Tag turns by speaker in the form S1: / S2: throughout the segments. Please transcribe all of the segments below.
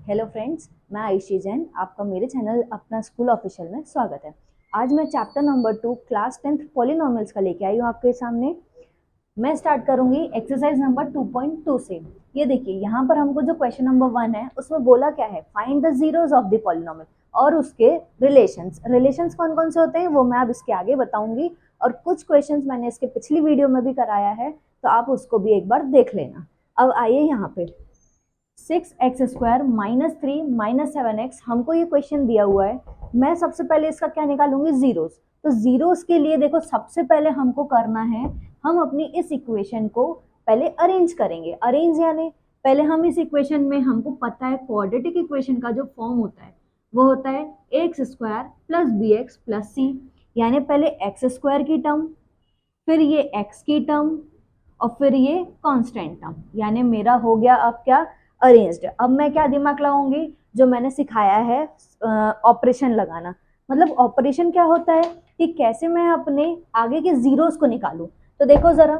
S1: Hello friends, मैं आयुषी जैन। आपका मेरे चैनल अपना स्कूल ऑफिशियल में स्वागत है। आज मैं chapter number 2 class 10th polynomials का लेके आई हूँ आपके सामने। मैं स्टार्ट करूंगी एक्सरसाइज नंबर 2.2 से। ये देखिए, यहाँ पर हमको जो क्वेश्चन नंबर 1 है उसमें बोला क्या है, find the zeros of the polynomial और उसके रिलेशंस कौन कौन से होते हैं वो मैं अब इसके आगे बताऊंगी। और कुछ क्वेश्चंस मैंने इसके पिछली वीडियो में भी कराया है, तो आप उसको भी एक बार देख लेना। अब आइए यहाँ पे 6x² माइनस 3 माइनस 7x, हमको ये क्वेश्चन दिया हुआ है। मैं सबसे पहले इसका क्या निकालूंगी, जीरोस। तो जीरोस के लिए देखो, सबसे पहले हमको करना है, हम अपनी इस इक्वेशन को पहले अरेंज करेंगे। अरेंज यानी पहले हम इस इक्वेशन में, हमको पता है क्वाड्रेटिक इक्वेशन का जो फॉर्म होता है वो होता है ax² plus bx plus c। यानी पहले x² की टर्म, फिर ये x की टर्म और फिर ये कांस्टेंट टर्म, यानी मेरा हो गया अब क्या, अरेंज्ड। अब मैं क्या दिमाग लगाऊंगी, जो मैंने सिखाया है ऑपरेशन लगाना। मतलब ऑपरेशन क्या होता है कि कैसे मैं अपने आगे के जीरोस को निकालूं। तो देखो जरा,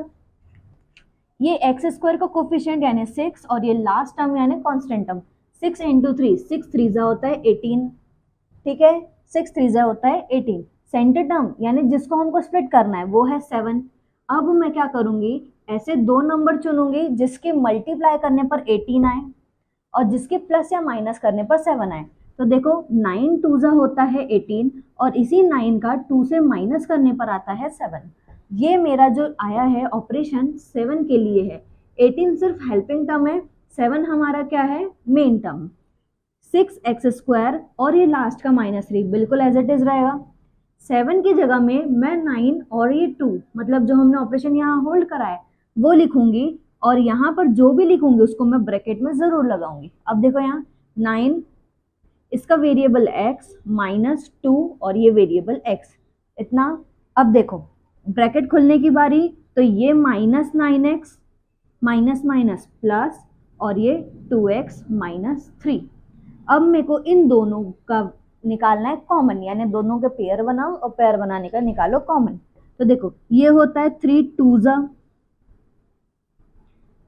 S1: ये x² का कोफिशिएंट यानी 6 और ये लास्ट टर्म यानी कांस्टेंट टर्म 6 इंटू 3, 6 3 होता है 18। ठीक है, 6 3 होता है 18। सेंटर टर्म यानी जिसको हमको स्प्लिट करना है वो है 7। अब मैं क्या करूंगी, ऐसे दो नंबर चुनूंगी जिसके मल्टीप्लाई करने पर 18 आए और जिसके प्लस या माइनस करने पर 7 आए। तो देखो 9 2 होता है 18 और इसी 9 का 2 से माइनस करने पर आता है 7। ये मेरा जो आया है ऑपरेशन 7 के लिए है। 18 सिर्फ हेल्पिंग टर्म है, 7 हमारा क्या है, मेन टर्म। 6x² और ये लास्ट का -3 बिल्कुल एज इट इज रहेगा। 7 की जगह में मैं 9 और ये 2, मतलब जो हमने ऑपरेशन यहाँ होल्ड करा है वो लिखूंगी, और यहाँ पर जो भी लिखूंगी उसको मैं ब्रैकेट में जरूर लगाऊंगी। अब देखो यहाँ 9, इसका वेरिएबल x -2 और ये वेरिएबल x, इतना। अब देखो ब्रैकेट खुलने की बारी, तो ये -9x माइनस माइनस प्लस और ये 2x -3। अब मेरे को इन दोनों का निकालना है कॉमन, यानी दोनों के पेयर बनाओ और पेयर बनाने का निकालो कॉमन। तो देखो ये होता है 3 2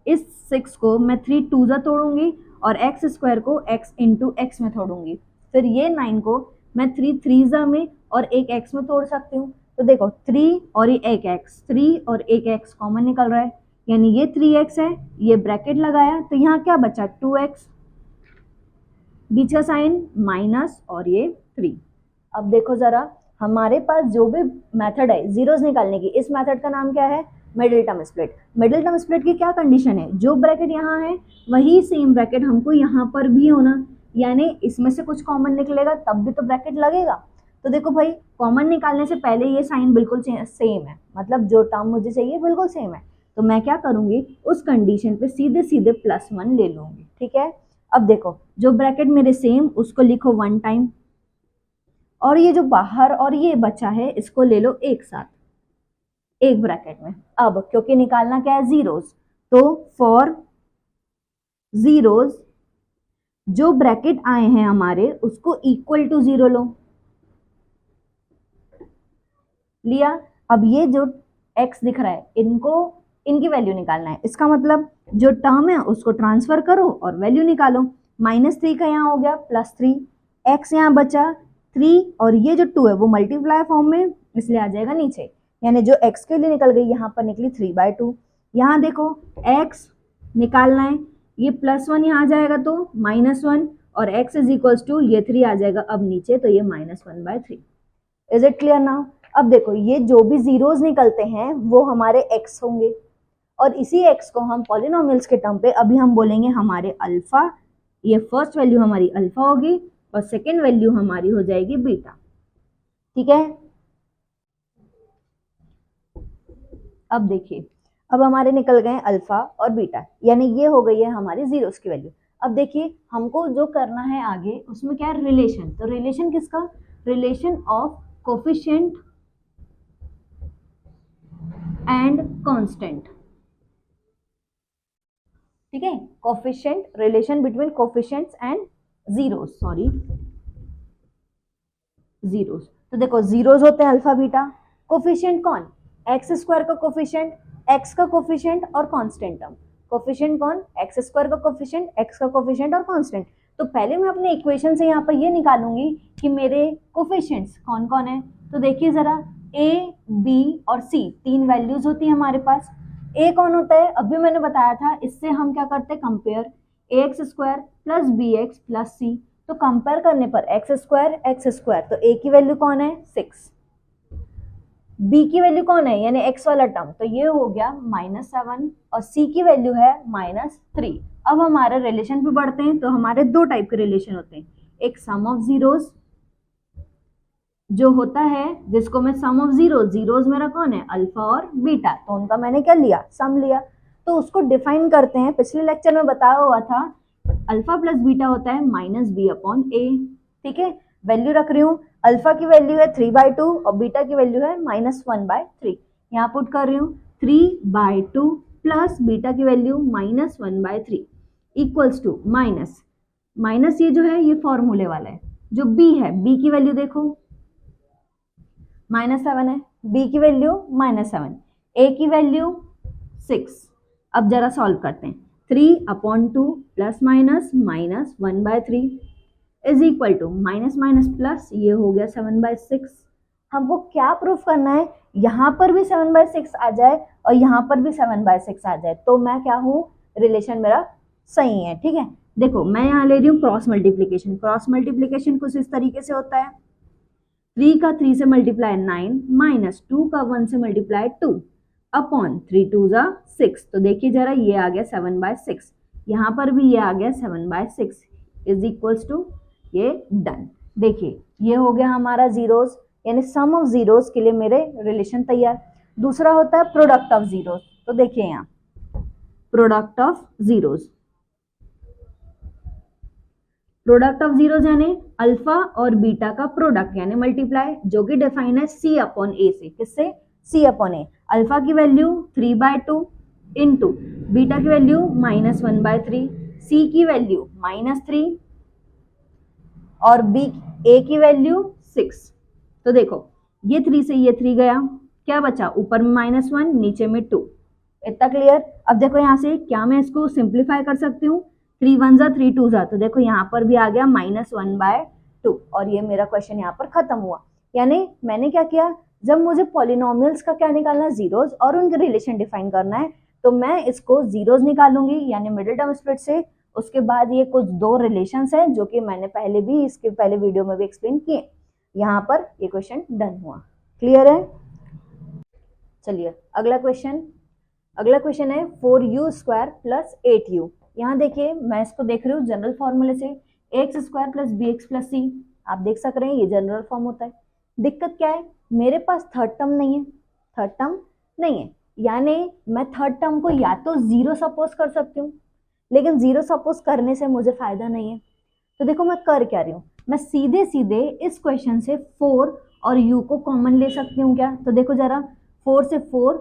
S1: इस 6 को मैं 3 2 तोड़ूंगी और x² को x इंटू x में तोड़ूंगी। फिर ये 9 को मैं 3 3 में और एक x में तोड़ सकती हूँ। तो देखो 3 और ये एक x, 3 और एक x कॉमन निकल रहा है, यानी ये 3x है। ये ब्रैकेट लगाया तो यहाँ क्या बचा, 2x, बीच का साइन माइनस और ये 3। अब देखो जरा, हमारे पास जो भी मेथड है जीरोस निकालने की, इस मेथड का नाम क्या है, middle term split. Middle term split की क्या कंडीशन है, जो ब्रैकेट यहाँ है वही सेम ब्रैकेट हमको यहाँ पर भी होना, यानी इसमें से कुछ कॉमन निकलेगा तब भी तो ब्रैकेट लगेगा। तो देखो भाई, कॉमन निकालने से पहले ये साइन बिल्कुल सेम है, मतलब जो टर्म मुझे चाहिए बिल्कुल सेम है। तो मैं क्या करूंगी, उस कंडीशन पे सीधे सीधे +1 ले लूंगी। ठीक है, अब देखो जो ब्रैकेट मेरे सेम उसको लिखो 1 टाइम, और ये जो बाहर और ये बचा है इसको ले लो एक साथ एक ब्रैकेट में। अब क्योंकि निकालना क्या है, जीरोस, तो फॉर जीरोस जो ब्रैकेट आए हैं हमारे उसको इक्वल टू 0 लो, लिया। अब ये जो x दिख रहा है इनको, इनकी वैल्यू निकालना है। इसका मतलब जो टर्म है उसको ट्रांसफर करो और वैल्यू निकालो। -3 का यहाँ हो गया +3, x यहाँ बचा 3 और ये जो 2 है वो मल्टीप्लाई फॉर्म में इसलिए आ जाएगा नीचे, यानी जो x के लिए निकल गई यहाँ पर निकली 3/2। यहाँ देखो x निकालना है, ये +1 यहाँ आ जाएगा तो -1 और x = ये 3 आ जाएगा अब नीचे, तो ये -1/3। Is it clear now. अब देखो ये जो भी जीरोस निकलते हैं वो हमारे x होंगे, और इसी x को हम पॉलिनोमियल्स के टर्म पे अभी हम बोलेंगे हमारे अल्फा। ये फर्स्ट वैल्यू हमारी अल्फा होगी और सेकेंड वैल्यू हमारी हो जाएगी बीटा। ठीक है, अब देखिए, अब हमारे निकल गए अल्फा और बीटा, यानी ये हो गई है हमारी जीरोस की वैल्यू। अब देखिए हमको जो करना है आगे उसमें क्या है, रिलेशन। तो रिलेशन किसका, relation of coefficient and constant. ठीक है, coefficient, relation between coefficients and zeros, sorry zeros. तो देखो जीरोस होते हैं अल्फा बीटा, कोफिशिएंट कौन, x² का कोफिशिएंट, x का कोफिशिएंट और कांस्टेंट टर्म। कोफिशिएंट कौन, x² का कोफिशिएंट, x का कोफिशिएंट और कांस्टेंट। तो पहले मैं अपने इक्वेशन से यहाँ पर ये निकालूंगी कि मेरे कोफिशिएंट्स कौन कौन है। तो देखिए जरा, a, b और c 3 वैल्यूज होती है हमारे पास। a कौन होता है, अभी मैंने बताया था, इससे हम क्या करते हैं compare, ax square plus bx plus c। तो कंपेयर करने पर x स्क्वायर, तो a की वैल्यू कौन है 6, b की वैल्यू कौन है यानी x वाला टर्म, तो ये हो गया -7 और c की वैल्यू है -3। अब हमारे रिलेशन पे बढ़ते हैं। तो हमारे दो टाइप के रिलेशन होते हैं, एक सम ऑफ जीरोज जो होता है, जिसको मैं सम ऑफ जीरोज मेरा कौन है अल्फा और बीटा, तो उनका मैंने क्या लिया सम लिया। तो उसको डिफाइन करते हैं, पिछले लेक्चर में बताया हुआ था अल्फा प्लस बीटा होता है -b/a। ठीक है, वैल्यू रख रही हूँ, अल्फा की वैल्यू है 3/2 और बीटा की वैल्यू है -1/3। यहाँ पुट कर रही हूँ 3/2 प्लस बीटा की वैल्यू -1/3 इक्वल्स टू माइनस ये जो है ये फॉर्मूले वाला है, जो b है b की वैल्यू देखो -7 है, b की वैल्यू -7, a की वैल्यू 6। अब जरा सॉल्व करते हैं, 3/2 plus minus -1/3 is equal to minus minus plus, ये हो गया 7/6। हमको क्या प्रूफ करना है, यहाँ पर भी 7/6 आ जाए और यहाँ पर भी 7/6 आ जाए, तो मैं क्या हूँ, रिलेशन मेरा सही है। ठीक है, देखो मैं यहाँ ले रही हूँ क्रॉस मल्टीप्लीकेशन। क्रॉस मल्टीप्लीकेशन कुछ इस तरीके से होता है, 3 का 3 से मल्टीप्लाई 9 माइनस 2 का 1 से मल्टीप्लाई 2 अपॉन 3 2 जा 6। तो देखिए जरा, ये आ गया 7/6, यहाँ पर भी ये आ गया 7/6 इज इक्वल्स टू ये डन। देखिए ये हो गया हमारा जीरोज, यानी सम ऑफ जीरोज के लिए मेरे रिलेशन तैयार। दूसरा होता है प्रोडक्ट ऑफ जीरोज। तो देखिए यहाँ product of zeros, product of zeros यानी अल्फा और बीटा का प्रोडक्ट यानी मल्टीप्लाई, जो कि डिफाइन है c/a से। किससे, c/a। अल्फा की वैल्यू 3/2 इंटू बीटा की वैल्यू -1/3, c की वैल्यू -3 और a की वैल्यू 6। तो देखो ये 3 से ये 3 गया, क्या बचा, ऊपर में -1 नीचे में 2। इतना क्लियर। अब देखो यहाँ से क्या मैं इसको सिंप्लीफाई कर सकती हूँ, 3 1 जा 3 2 जा, तो देखो यहाँ पर भी आ गया -1/2 और ये मेरा क्वेश्चन यहाँ पर खत्म हुआ। यानी मैंने क्या किया, जब मुझे पॉलिनोमियल्स का क्या निकालना है, जीरोज और उनके रिलेशन डिफाइन करना है, तो मैं इसको जीरोज निकालूंगी यानी मिडिल टर्म स्प्लिट से। उसके बाद ये कुछ दो रिलेशंस हैं जो कि मैंने पहले भी इसके पहले वीडियो में भी एक्सप्लेन किए। यहाँ पर ये क्वेश्चन डन हुआ। क्लियर है, चलिए अगला क्वेश्चन है 4u² प्लस 8u। यहाँ देखिए मैं इसको देख रही हूँ जनरल फॉर्मूले से, ax² plus bx plus c। आप देख सक रहे हैं ये जनरल फॉर्म होता है। दिक्कत क्या है, मेरे पास थर्ड टर्म नहीं है, यानी मैं थर्ड टर्म को या तो 0 सपोज कर सकती हूँ, लेकिन 0 सपोज करने से मुझे फायदा नहीं है। तो देखो मैं कर क्या रही हूँ, मैं सीधे इस क्वेश्चन से 4 और u को कॉमन ले सकती हूँ क्या। तो देखो जरा, 4 से 4,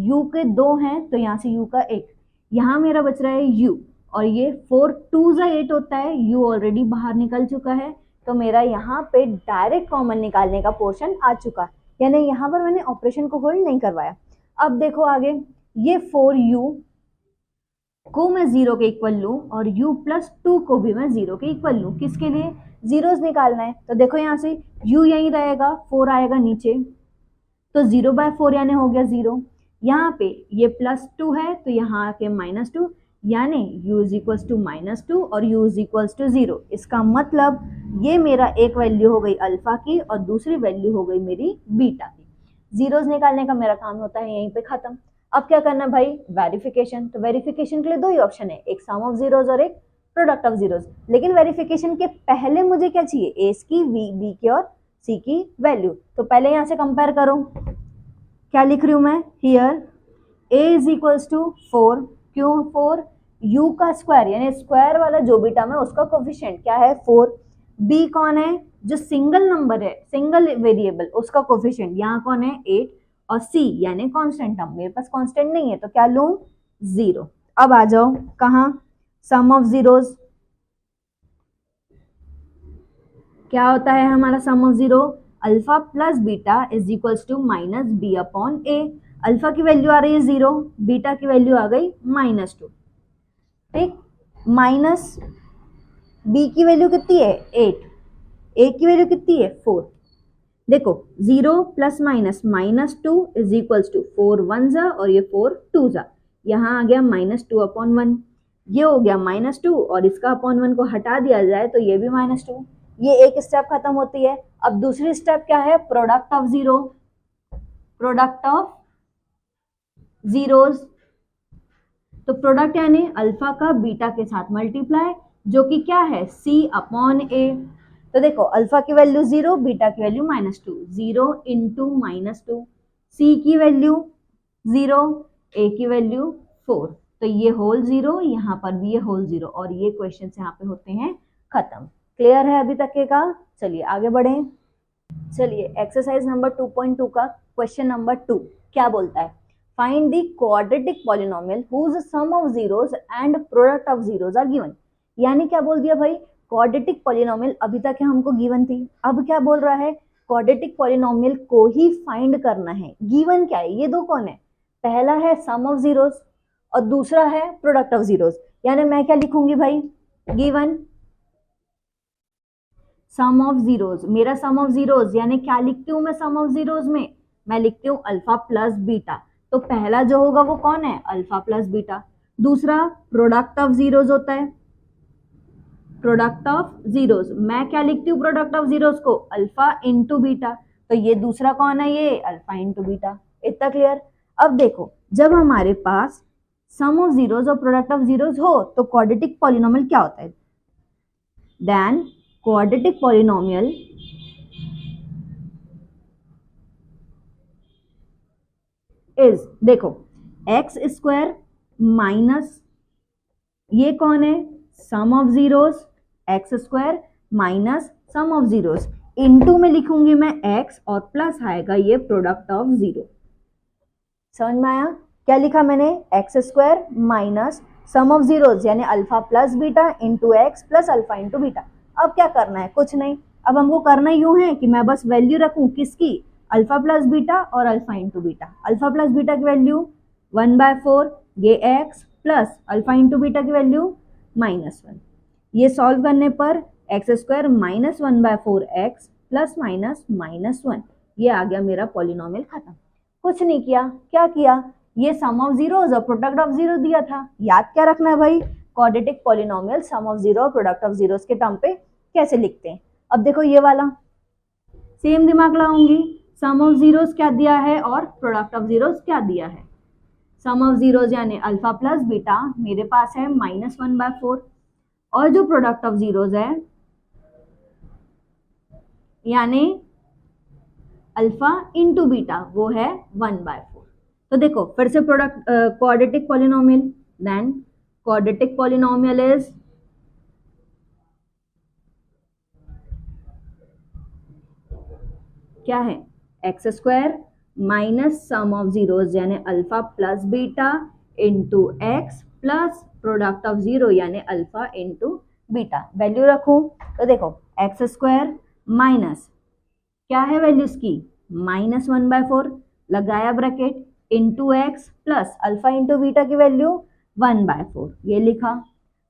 S1: u के 2 हैं तो यहाँ से u का 1, यहाँ मेरा बच रहा है u, और ये 4 2 जा 8 होता है, u ऑलरेडी बाहर निकल चुका है, तो मेरा यहाँ पे डायरेक्ट कॉमन निकालने का पोर्शन आ चुका, यानी यहाँ पर मैंने ऑपरेशन को होल्ड नहीं करवाया। अब देखो आगे, ये 4u को मैं 0 के इक्वल लूँ और u प्लस 2 को भी मैं 0 के इक्वल लूँ, किसके लिए, जीरोस निकालना है। तो देखो यहाँ से u यहीं रहेगा, 4 आएगा नीचे, तो 0/4 यानी हो गया 0। यहाँ पे ये +2 है तो यहाँ आके -2, यानी u इज इक्वल्स टू -2 और u इज इक्वल्स टू 0। इसका मतलब ये मेरा एक वैल्यू हो गई अल्फा की और दूसरी वैल्यू हो गई मेरी बीटा की। जीरोस निकालने का मेरा काम होता है यहीं पे खत्म। अब क्या करना भाई, वेरिफिकेशन। तो वेरिफिकेशन के लिए दो ही ऑप्शन है, एक सम ऑफ जीरोस और एक प्रोडक्ट ऑफ जीरोस। लेकिन वेरिफिकेशन के पहले मुझे क्या चाहिए, ए की, बी की और सी की वैल्यू। तो पहले यहाँ से कंपेयर करो, क्या लिख रही हूँ मैं here, a is equals to 4, क्यों 4, u का स्क्वायर यानी स्क्वायर वाला जो भी टर्म है उसका कोफिशिएंट क्या है 4, b कौन है, जो सिंगल नंबर है, सिंगल वेरिएबल, उसका कोफिशिएंट यहाँ कौन है 8, और c यानी कांस्टेंट टर्म, मेरे पास कांस्टेंट नहीं है तो क्या लूं 0। अब आ जाओ कहाँ, सम ऑफ जीरोस। क्या होता है हमारा sum of zero, alpha plus beta is equals to -b/a। Alpha की वैल्यू आ रही है 0, बीटा की वैल्यू आ गई -2। ठीक, बी की वैल्यू कितनी है 8, ए की वैल्यू कितनी है 4। देखो 0 plus minus -2 is equals to 4 1 जा और ये 4 2 जा, यहाँ आ गया -2/1, ये हो गया -2 और इसका अपॉन 1 को हटा दिया जाए तो ये भी -2। ये एक स्टेप खत्म होती है। अब दूसरी स्टेप क्या है, product of zero, product of zeros. तो प्रोडक्ट यानी अल्फा का बीटा के साथ मल्टीप्लाई, जो कि क्या है C/A। तो देखो अल्फा की वैल्यू 0, बीटा की वैल्यू -2, 0 इंटू -2, C की वैल्यू 0, A की वैल्यू 4, तो ये होल 0, यहाँ पर भी ये होल 0 और ये क्वेश्चन यहाँ पे होते हैं खत्म। क्लियर है अभी तक के का? चलिए आगे बढ़ें। चलिए एक्सरसाइज नंबर 2.2 का क्वेश्चन नंबर 2 क्या बोलता है, find the quadratic polynomial whose sum of zeros and product of zeros are given. यानी क्या बोल दिया भाई, क्वाड्रेटिक पॉलिनोमियल अभी तक हमको गिवन थी, अब क्या बोल रहा है, क्वाड्रेटिक पॉलिनोमियल को ही फाइंड करना है। गिवन क्या है, ये दो कौन है, पहला है सम ऑफ जीरोस और दूसरा है प्रोडक्ट ऑफ जीरोस। यानी मैं क्या लिखूंगी भाई, गिवन सम ऑफ जीरोस, मेरा सम ऑफ जीरोस यानी क्या लिखती हूं मैं सम ऑफ जीरोस में, मैं लिखती हूँ अल्फा प्लस बीटा। तो पहला जो होगा वो कौन है, अल्फा प्लस बीटा। दूसरा प्रोडक्ट ऑफ जीरोस होता है, प्रोडक्ट ऑफ जीरोस, मैं क्या लिखती हूँ प्रोडक्ट ऑफ जीरोस को, अल्फा इंटू बीटा। तो ये दूसरा कौन है, ये अल्फा इंटू बीटा। इतना क्लियर। अब देखो जब हमारे पास सम ऑफ जीरोस और प्रोडक्ट ऑफ जीरोस हो तो क्वाड्रेटिक पॉलिनोमियल क्या होता है, देन क्वाड्रेटिक पॉलिनोमियल इज, देखो एक्स स्क्वायर माइनस ये कौन है सम of zeros, x square minus sum of zeros, into में लिखूंगी मैं एक्स और प्लस आएगा ये प्रोडक्ट ऑफ जीरो। समझ में आया, क्या लिखा मैंने, x square minus sum of zeros यानी alpha plus beta into x plus alpha into beta. अब क्या करना है, कुछ नहीं, अब हमको करना यूं है कि मैं बस वैल्यू रखूं किसकी, अल्फा प्लस बीटा और alpha into beta. Alpha plus beta की वैल्यू 1/4, ये x plus alpha into beta की वैल्यू -1। ये सॉल्व करने पर x square minus 1/4 x plus minus -1, ये आ गया मेरा पॉलिनोमियल खत्म। कुछ नहीं किया, क्या किया, ये सम ऑफ जीरोस और प्रोडक्ट ऑफ जीरो दिया था, याद क्या रखना है भाई, quadratic polynomial sum of zero और प्रोडक्ट ऑफ जीरोस के टर्म पे कैसे लिखते हैं। अब देखो ये वाला सेम दिमाग लगाऊंगी, सम ऑफ जीरोस क्या दिया है और प्रोडक्ट ऑफ जीरोस क्या दिया है। सम ऑफ जीरोस यानी अल्फा प्लस बीटा मेरे पास है -1/4 और जो प्रोडक्ट ऑफ जीरोस है यानी अल्फा इंटू बीटा वो है 1/4। तो देखो फिर से product quadratic polynomial, then quadratic polynomial is क्या है, x square minus sum of zeros यानी alpha plus beta into x plus product of zero यानी अल्फा इंटू बीटा। वैल्यू रखूं तो देखो एक्स स्क्वायर माइनस क्या है वैल्यू इसकी -1/4, लगाया bracket into x plus alpha into beta की वैल्यू 1/4, ये लिखा।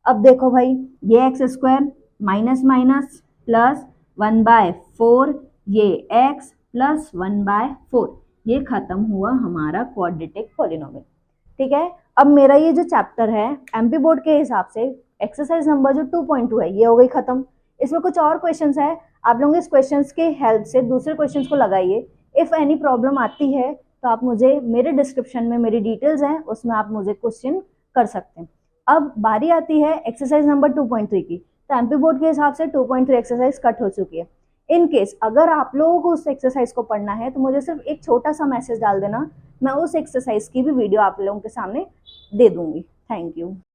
S1: अब देखो भाई ये x square minus minus plus 1/4, ये x प्लस 1/4, ये खत्म हुआ हमारा क्वाड्रेटिक पॉलिनोमियल। ठीक है, अब मेरा ये जो चैप्टर है एमपी बोर्ड के हिसाब से एक्सरसाइज नंबर जो 2.2 है ये हो गई खत्म। इसमें कुछ और क्वेश्चंस है, आप लोग इस क्वेश्चंस के हेल्प से दूसरे क्वेश्चंस को लगाइए। इफ एनी प्रॉब्लम आती है तो आप मुझे मेरे डिस्क्रिप्शन में मेरी डिटेल्स हैं उसमें आप मुझे क्वेश्चन कर सकते हैं। अब बारी आती है एक्सरसाइज नंबर 2.3 की, तो एमपी बोर्ड के हिसाब से 2.3 एक्सरसाइज कट हो चुकी है। इन केस अगर आप लोगों को उस एक्सरसाइज को पढ़ना है तो मुझे सिर्फ एक छोटा सा मैसेज डाल देना, मैं उस एक्सरसाइज की भी वीडियो आप लोगों के सामने दे दूंगी। Thank you.